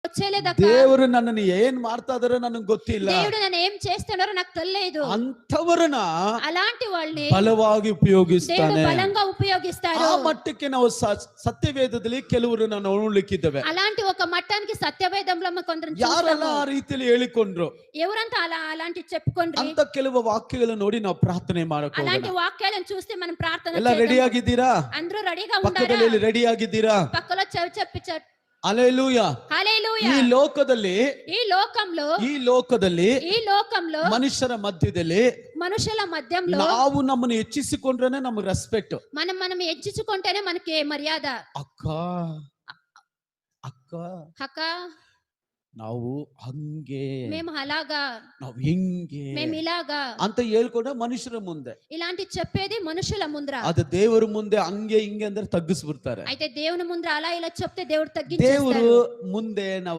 వచ్చేలేదక్క. ದೇವರು ನನ್ನನ್ನು ಏನ್ ಮಾಡ್ತಾ ಇದಾರೋ ನನಗೆ ಗೊತ್ತಿಲ್ಲ. దేవుడు నన్ను ఏం చేస్తున్నారో నాకు తెలియదు. ಅಂಥವರನ್ನ అలాంటి వాళ్ళని ಬಲವಾಗಿ దేవుడు ಉಪಯೋಗಿಸ್ತಾನೆ. బలంగా ఉపయోగిస్తారు. ಆ ಮಟ್ಟಕ್ಕೆ ನಾವು ಸತ್ಯವೇದದಲ್ಲಿ ಕೆಲವರನ್ನ ನೋಡ್ಲಿಕ್ಕಿದ್ದೇವೆ. అలాంటి ఒక మట్టానికి సత్యవేదంలో కొందరు ಯಾರೆಲ್ಲ ಆ ರೀತಿಯಲ್ಲಿ ಹೇಳಿಕೊಂಡ್ರು ఎవరంతా అలాంటి చెప్పుಕೊಂడ్రి ಅಂತ ಕೆಲವು ವಾಕ್ಯಗಳನ್ನು ನೋಡಿ ನಾವು ಪ್ರಾರ್ಥನೆ ಮಾಡಕ್ಕೆ అలాంటి వాక్యాలను చూస్తే మనం ప్రార్థన ಎಲ್ಲ ರೆಡಿ చేద్దాం. ಆಗಿದ್ದೀರಾ? అందరూ రెడీగా ఉన్నారా? ಪಕ್ಕದಲ್ಲಿ ರೆಡಿ ಆಗಿದ್ದೀರಾ? పక్కలో చెప్పి ಹಲ್ಲೆಲೂಯಾ. హల్లెలూయా. ಈ ಲೋಕದಲ್ಲಿ ఈ లోకంలో ಮನುಷ್ಯರ ಮಧ್ಯದಲ್ಲಿ మనుషుల మధ్యంలో ನಾವು ನಮ್ಮನ್ನು ಹೆಚ್ಚಿಸಿಕೊಂಡ್ರೇನೆ ನಮಗೆ ರೆಸ್ಪೆಕ್ಟ್. మనం హెచ్చించుకుంటేనే మనకి మర్యాద. ಅಕ್ಕ అక్క ನಾವು ಹಂಗೆ, మేము అలాగా, ನಾವು ಹಿಂಗೆ, మేము ఇలాగా ಅಂತ ಹೇಳ್ಕೊಂಡ್ರೆ ಮನುಷ್ಯರ ಮುಂದೆ, ఇలాంటి చెప్పేది మనుషుల ముందర. ಅದು ದೇವರ ಮುಂದೆ ಹಂಗೆ ಹಿಂಗೆ ಅಂದ್ರೆ ತಗ್ಗಿಸ್ಬಿಡ್ತಾರೆ. అయితే దేవుని ముందర అలా ఇలా చెప్తే దేవుడు ದೇವರು తగ్గించేస్తారు. ಮುಂದೆ ನಾವು